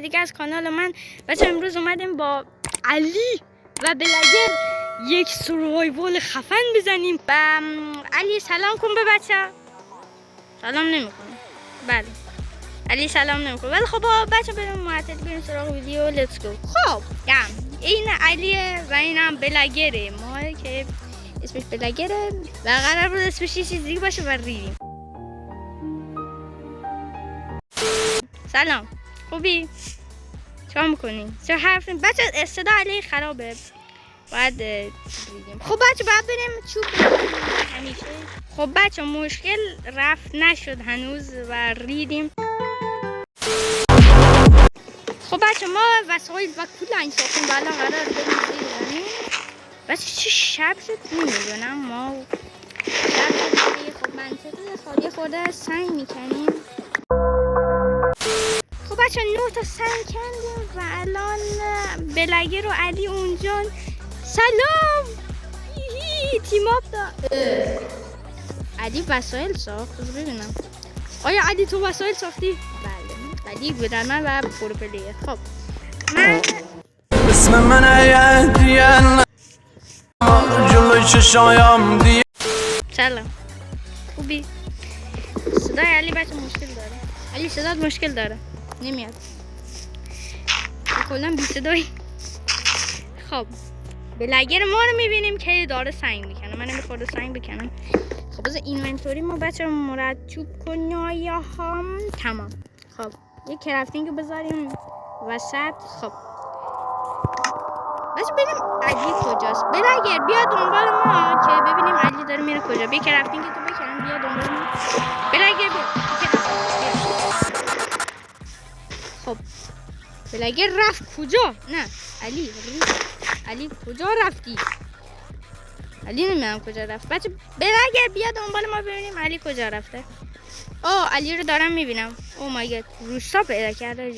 دیگه از کانال من. بچه امروز اومدیم با علی و بلاگر یک سروایوال خفن بزنیم. علی سلام کن به بچه. سلام نمیکنه. بله علی سلام نمیکنه، ولی خب بچه بریم معطل بریم سراغ ویدیو. لیتس گو. خب این علیه و اینم بلاگره ما که اسمش بلاگره و قرار بود اسمش یه چیز دیگه باشه و ریدیم. سلام خوبی؟ چرا میکنیم؟ چرا حرف نیم؟ بچه صدا علی خرابه باید ریدیم. خب بچه باید بریم چوب همیشه. خب بچه مشکل رفت نشد هنوز و ریدیم. خب بچه ما وسایل و کلنگ ساختیم و الان قرار بریم زیر. بچه چه شب شد نمیدونم. ما شب شد. خب منطقه یه خورده سنگ میکنیم. خب بچه 9 تا سنگ کندیم و الان بلاگر و علی اونجا. سلام تیم آپ دا. علی وسایل ساخت. ببینم آیا علی تو وسایل ساختی؟ بله علی گودرمن و پروپلیر. خب من اسم من عیدیان جلوی چشایم دی. سلام خوبی؟ صدای علی بچه مشکل داره. علی صدات مشکل داره نمیاد کلا بی صدایی. خب بلاگر ما رو میبینیم که داره سنگ میکنه. من نمیخواد سنگ بکنم. خب بذار اینونتوری ما بچه رو مرتب کنیم یا هم تمام. خب یه کرافتینگ رو بذاریم وسط. خب بچه ببینیم علی کجاست. بلاگر بیا دنبال ما که ببینیم علی داره میره کجا. بیا کرافتینگ تو بکنم بیا دنبال ما. بلاگر بیا. خب بلاگر رفت کجا؟ نه علی کجا رفتی؟ علی نمیدونم کجا رفت. بچه بلاگر بیا دنبال ما ببینیم علی کجا رفته. علی رو دارم میبینم. او مای گاد روستا پیدا کرده.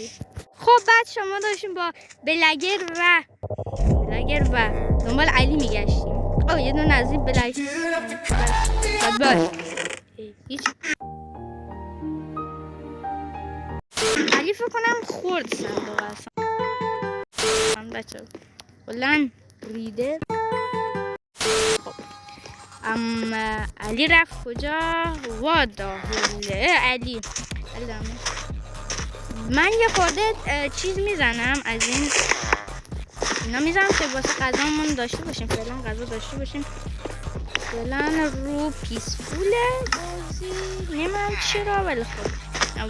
خب بچه شما داشتیم با بلاگر و دنبال علی میگشتیم. یه دونه از این بلاگر هیچ. علی فکر کنم خورد صندوق اصلا. بچه کلن ریده. خب علی رفت کجا؟ وادا علی من یه خورده چیز میزنم از اینا میزنم که واسه غذامون داشته باشیم. فعلا غذا داشته باشیم. فعلا رو پیسفوله بازی نمیدونم چرا ولی خب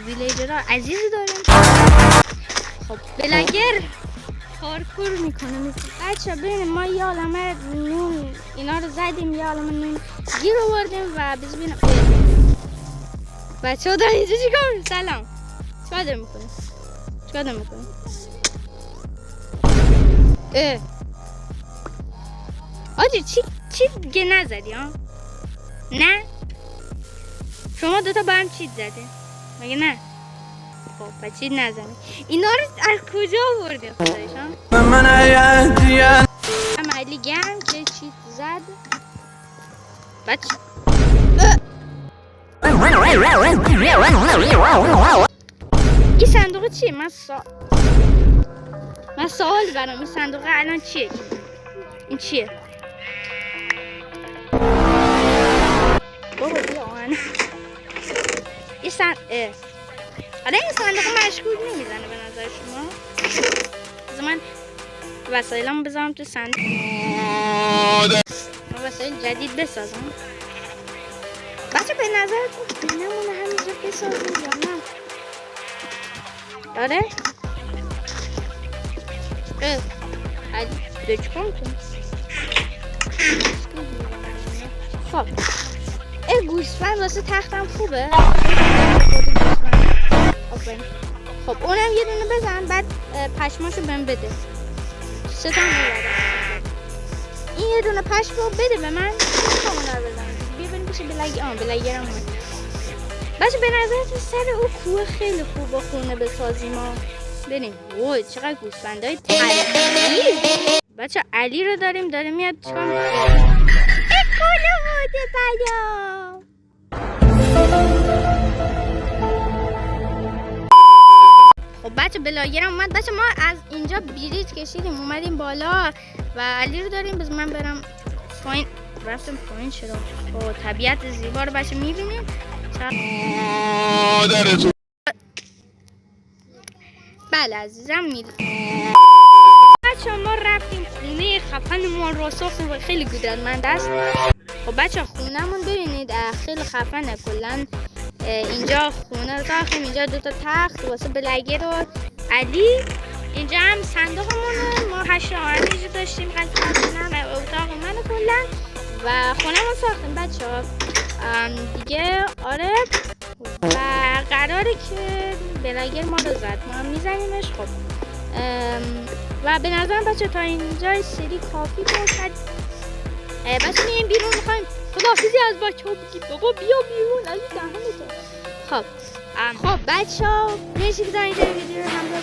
ویلیجرها عزیزی داریم. خب بلاگر پارکور میکنه. بچه ببینیم ما یه عالمه نون اینا رو زدیم. یه عالمه نون گیر آوردیم و ببینیم بچه ها داریم اینجا چیکار. سلام چیکار داریم میکنیم؟ آجی چی دیگه نزدی ها؟ نه شما دوتا با هم چیت زده مگه نه؟ خب با چیت نزدی. اینا رو از کجا آورده خودشان؟ هم علی گم که چیت زد. بچه این صندوق چیه؟ من سوال برام این صندوق الان چیه؟ این چیه؟ بابا بیا آن این صندوق مشکوک نمیزنه به نظر شما؟ بذار من وسایلم بذارم تو صندوق. من وسایل جدید بسازم. بچه به نظرتون نمونه همینجا بسازیم یا نه؟ داره؟ علی چیکار میکنی؟ خب گوسفند واسه تختم خوبه؟ خب اونم یه دونه بزن بعد پشماشو بهم بده. 3 تا این یه دونه پشمو بده به من. اونا رو بزن بیا بریم پیش بلاگرم اومد. بچه به نظرتون سر او کوه خیلی خوب با خونه بسازیم ها. بریم. وای چقدر گوسفندای تمیز. بچه علی رو داره میاد چیکار میکنه؟ خانواده بلا. خب خب بچه بلاگرم اومد. بچه ما از اینجا بریج کشیدیم اومدیم بالا و علی رو داریم. بذار من برم پایین. رفتم پایین. چرا با طبیعت زیبا رو بچه میبینیم. بله عزیزم میدونم. بچه ما رفتیم خونه خفن ما رو ساختیم و خیلی قدرتمند است. خب بچه خونه‌مون ببینید خیلی خفنه. کلا اینجا خونه رو ساختیم. اینجا دوتا تخت واسه بلاگر و علی. اینجا هم صندوقمونه. ما 8 آرمیج داشتیم قطعا اتاق منو کلا و خونه‌مون ساختیم بچه ها دیگه. آره و قراره که بلاگر ما رو زد ما هم میزنیمش. خب و به نظرم بچه تا اینجا سری کافی باشد. بچه میریم بیرون. میخوایم خداحافظی از بچه ها بگیم. بابا بیا بیرون علی دهنتو. خب بچه ها مرسی که تا اینجا ویدیو رو همراه